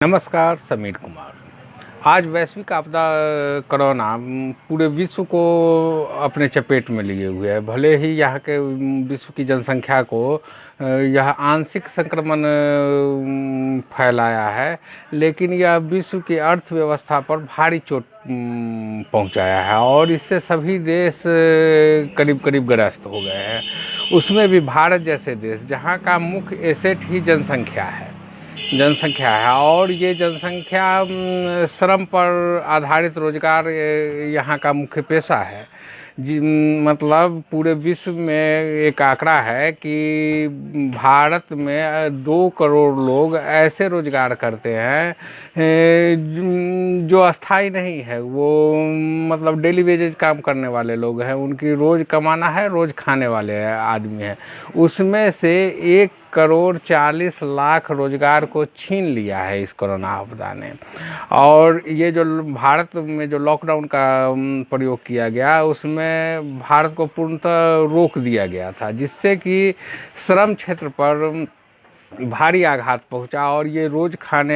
नमस्कार, समीर कुमार। आज वैश्विक आपदा कोरोना पूरे विश्व को अपने चपेट में लिए हुए है। भले ही यहाँ के विश्व की जनसंख्या को यह आंशिक संक्रमण फैलाया है, लेकिन यह विश्व की अर्थव्यवस्था पर भारी चोट पहुँचाया है और इससे सभी देश करीब करीब ग्रस्त हो गए हैं। उसमें भी भारत जैसे देश, जहाँ का मुख्य एसेट ही जनसंख्या है और ये जनसंख्या श्रम पर आधारित रोजगार यहाँ का मुख्य पेशा है। मतलब पूरे विश्व में एक आंकड़ा है कि भारत में 2 करोड़ लोग ऐसे रोजगार करते हैं जो अस्थाई नहीं है। वो मतलब डेली वेजेज काम करने वाले लोग हैं, उनकी रोज कमाना है, रोज खाने वाले आदमी हैं। उसमें से 1,40,00,000 रोजगार को छीन लिया है इस कोरोना आपदा ने। और ये जो भारत में जो लॉकडाउन का प्रयोग किया गया, उसमें भारत को पूर्णतः रोक दिया गया था, जिससे कि श्रम क्षेत्र पर भारी आघात पहुंचा और ये रोज खाने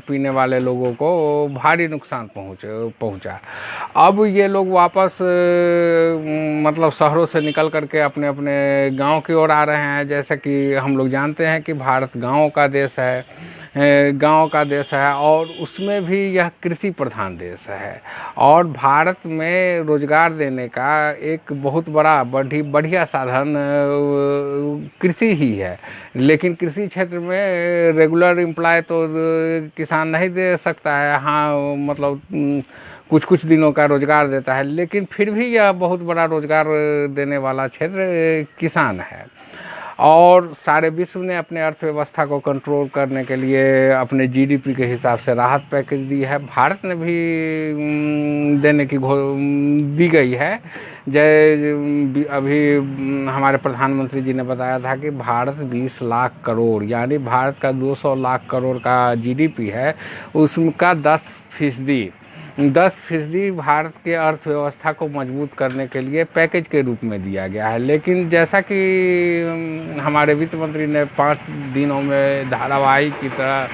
पीने वाले लोगों को भारी नुकसान पहुंचा। अब ये लोग वापस मतलब शहरों से निकल करके अपने अपने गांव की ओर आ रहे हैं। जैसे कि हम लोग जानते हैं कि भारत गांव का देश है और उसमें भी यह कृषि प्रधान देश है। और भारत में रोजगार देने का एक बहुत बड़ा बढ़िया साधन कृषि ही है। लेकिन कृषि क्षेत्र में रेगुलर एम्प्लॉय तो किसान नहीं दे सकता है। हाँ, मतलब कुछ दिनों का रोजगार देता है, लेकिन फिर भी यह बहुत बड़ा रोजगार देने वाला क्षेत्र किसान है। और सारे विश्व ने अपने अर्थव्यवस्था को कंट्रोल करने के लिए अपने जीडीपी के हिसाब से राहत पैकेज दी है। भारत ने भी देने की दी गई है। अभी हमारे प्रधानमंत्री जी ने बताया था कि भारत 20 लाख करोड़, यानी भारत का 200 लाख करोड़ का जीडीपी है, उसका 10% भारत के अर्थव्यवस्था को मजबूत करने के लिए पैकेज के रूप में दिया गया है। लेकिन जैसा कि हमारे वित्त मंत्री ने 5 दिनों में धारावाहिक की तरह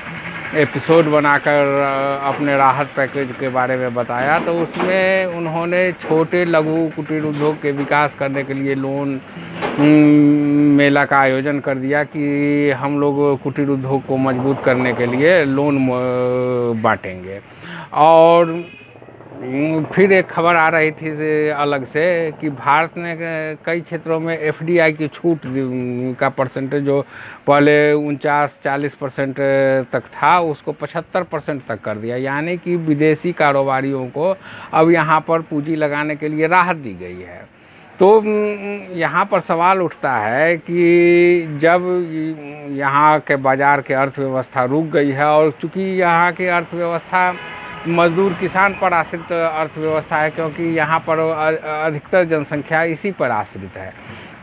एपिसोड बनाकर अपने राहत पैकेज के बारे में बताया, तो उसमें उन्होंने छोटे लघु कुटीर उद्योग के विकास करने के लिए लोन मेला का आयोजन कर दिया कि हम लोग कुटीर उद्योग को मजबूत करने के लिए लोन बांटेंगे। और फिर एक खबर आ रही थी अलग से कि भारत ने कई क्षेत्रों में एफडीआई की छूट का परसेंटेज जो पहले 49-40% तक था, उसको 75% तक कर दिया। यानी कि विदेशी कारोबारियों को अब यहाँ पर पूंजी लगाने के लिए राहत दी गई है। तो यहाँ पर सवाल उठता है कि जब यहाँ के बाज़ार के अर्थव्यवस्था रुक गई है और चूँकि यहाँ की अर्थव्यवस्था मजदूर किसान पर आश्रित अर्थव्यवस्था है, क्योंकि यहाँ पर अधिकतर जनसंख्या इसी पर आश्रित है,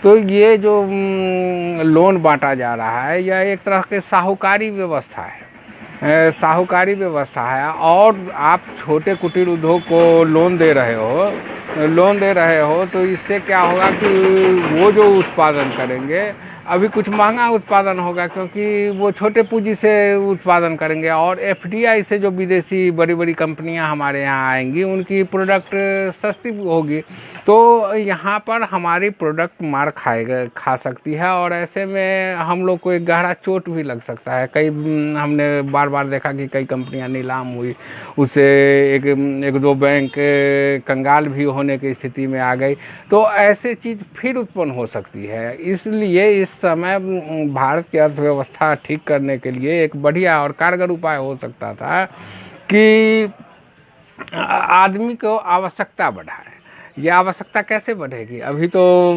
तो ये जो लोन बांटा जा रहा है यह एक तरह के साहूकारी व्यवस्था है। और आप छोटे कुटीर उद्योग को लोन दे रहे हो तो इससे क्या होगा कि वो जो उत्पादन करेंगे, अभी कुछ महंगा उत्पादन होगा क्योंकि वो छोटे पूंजी से उत्पादन करेंगे। और एफडीआई से जो विदेशी बड़ी बड़ी कंपनियां हमारे यहाँ आएंगी, उनकी प्रोडक्ट सस्ती होगी, तो यहाँ पर हमारी प्रोडक्ट मार खा सकती है। और ऐसे में हम लोग को एक गहरा चोट भी लग सकता है। हमने बार देखा कि कई कंपनियां नीलाम हुई, उससे एक दो बैंक कंगाल भी होने की स्थिति में आ गई। तो ऐसे चीज़ फिर उत्पन्न हो सकती है। इसलिए इस समय भारत की अर्थव्यवस्था ठीक करने के लिए एक बढ़िया और कारगर उपाय हो सकता था कि आदमी को आवश्यकता बढ़ाए। ये आवश्यकता कैसे बढ़ेगी? अभी तो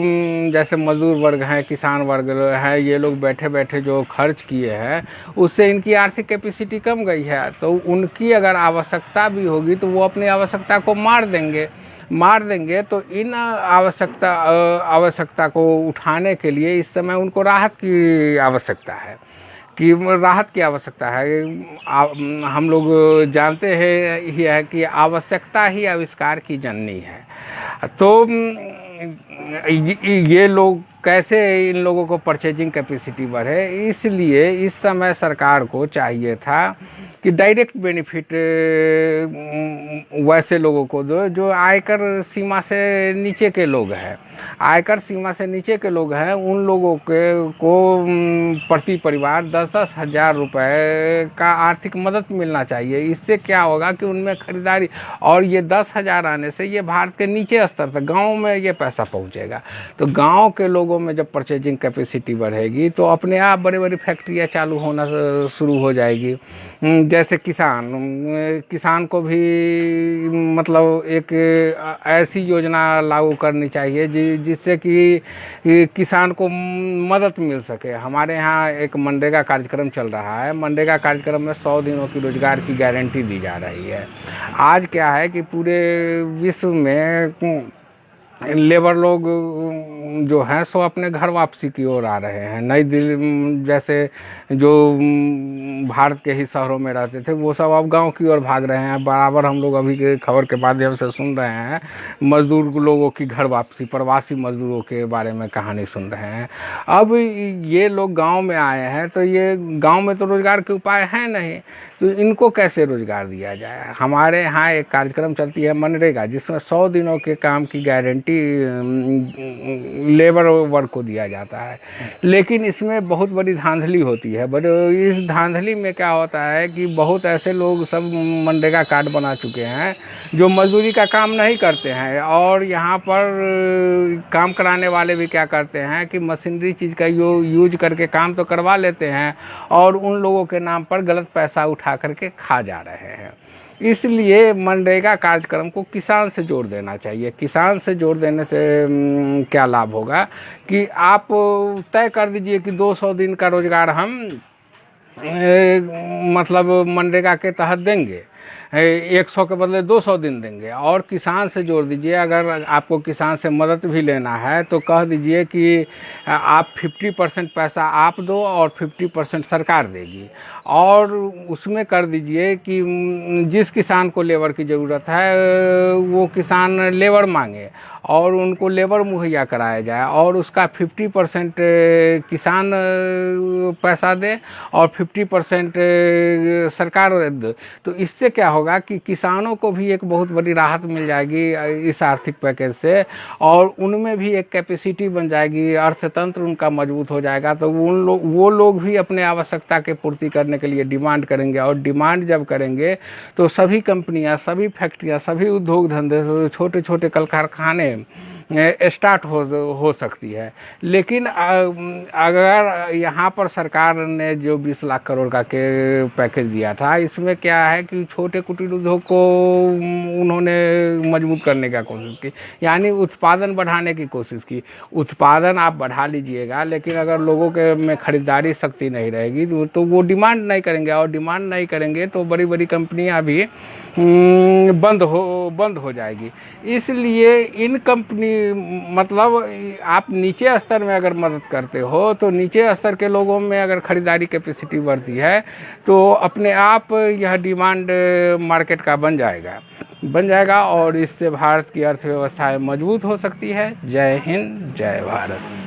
जैसे मजदूर वर्ग हैं, किसान वर्ग हैं, ये लोग बैठे बैठे जो खर्च किए हैं, उससे इनकी आर्थिक कैपेसिटी कम गई है। तो उनकी अगर आवश्यकता भी होगी तो वो अपनी आवश्यकता को मार देंगे। तो इन आवश्यकता को उठाने के लिए इस समय उनको राहत की आवश्यकता है हम लोग जानते हैं ही है कि आवश्यकता ही आविष्कार की जननी है। तो ये लोग कैसे इन लोगों को परचेजिंग कैपेसिटी बढ़े, इसलिए इस समय सरकार को चाहिए था कि डायरेक्ट बेनिफिट वैसे लोगों को दो जो आयकर सीमा से नीचे के लोग हैं। आयकर सीमा से नीचे के लोग हैं, उन लोगों को प्रति परिवार 10-10 हज़ार रुपए का आर्थिक मदद मिलना चाहिए। इससे क्या होगा कि उनमें खरीदारी, और ये 10,000 आने से ये भारत के नीचे स्तर तक गाँव में ये पैसा पहुँचेगा। तो गाँव के लोगों में जब परचेजिंग कैपेसिटी बढ़ेगी तो अपने आप बड़ी बड़ी फैक्ट्रियाँ चालू होना शुरू हो जाएगी। जैसे किसान को भी मतलब एक ऐसी योजना लागू करनी चाहिए जिससे कि किसान को मदद मिल सके। हमारे यहाँ एक मनरेगा कार्यक्रम चल रहा है। मनरेगा कार्यक्रम में 100 दिनों की रोजगार की गारंटी दी जा रही है। आज क्या है कि पूरे विश्व में लेबर लोग जो हैं सो अपने घर वापसी की ओर आ रहे हैं। नई दिल्ली जैसे जो भारत के ही शहरों में रहते थे वो सब अब गांव की ओर भाग रहे हैं। बराबर हम लोग अभी के खबर के माध्यम से सुन रहे हैं मजदूर लोगों की घर वापसी, प्रवासी मजदूरों के बारे में कहानी सुन रहे हैं। अब ये लोग गाँव में आए हैं तो ये गाँव में तो रोजगार के उपाय हैं नहीं, तो इनको कैसे रोजगार दिया जाए। हमारे यहाँ एक कार्यक्रम चलती है मनरेगा जिसमें 100 दिनों के काम की गारंटी लेबर वर्क को दिया जाता है, लेकिन इसमें बहुत बड़ी धांधली होती है। बट इस धांधली में क्या होता है कि बहुत ऐसे लोग सब मनरेगा कार्ड बना चुके हैं जो मजदूरी का काम नहीं करते हैं, और यहाँ पर काम कराने वाले भी क्या करते हैं कि मशीनरी चीज़ का यूज करके काम तो करवा लेते हैं और उन लोगों के नाम पर गलत पैसा उठा करके खा जा रहे हैं। इसलिए मनरेगा कार्यक्रम को किसान से जोड़ देना चाहिए। किसान से जोड़ देने से क्या लाभ होगा कि आप तय कर दीजिए कि 200 दिन का रोजगार हम मतलब मनरेगा के तहत देंगे, 100 के बदले 200 दिन देंगे। और किसान से जोड़ दीजिए, अगर आपको किसान से मदद भी लेना है तो कह दीजिए कि आप 50% पैसा आप दो और 50% सरकार देगी। और उसमें कर दीजिए कि जिस किसान को लेबर की ज़रूरत है वो किसान लेबर मांगे और उनको लेबर मुहैया कराया जाए, और उसका 50% किसान पैसा दे और 50% सरकार दे। तो इससे क्या होगा कि किसानों को भी एक बहुत बड़ी राहत मिल जाएगी इस आर्थिक पैकेज से, और उनमें भी एक कैपेसिटी बन जाएगी, अर्थतंत्र उनका मजबूत हो जाएगा। तो वो लोग भी अपने आवश्यकता के पूर्ति करने के लिए डिमांड करेंगे, और डिमांड जब करेंगे तो सभी कंपनियां, सभी फैक्ट्रियां, सभी उद्योग धंधे, छोटे छोटे कल कारखाने स्टार्ट हो सकती है। लेकिन अगर यहाँ पर सरकार ने जो 20 लाख करोड़ का के पैकेज दिया था, इसमें क्या है कि छोटे कुटीर उद्योग को उन्होंने मजबूत करने का कोशिश की, यानी उत्पादन बढ़ाने की कोशिश की। उत्पादन आप बढ़ा लीजिएगा, लेकिन अगर लोगों के में खरीदारी शक्ति नहीं रहेगी तो वो डिमांड नहीं करेंगे, और डिमांड नहीं करेंगे तो बड़ी बड़ी कंपनियां भी बंद हो जाएगी। इसलिए इन कंपनी मतलब आप नीचे स्तर में अगर मदद करते हो तो नीचे स्तर के लोगों में अगर खरीदारी कैपेसिटी बढ़ती है तो अपने आप यह डिमांड मार्केट का बन जाएगा और इससे भारत की अर्थव्यवस्था मजबूत हो सकती है। जय हिंद, जय भारत।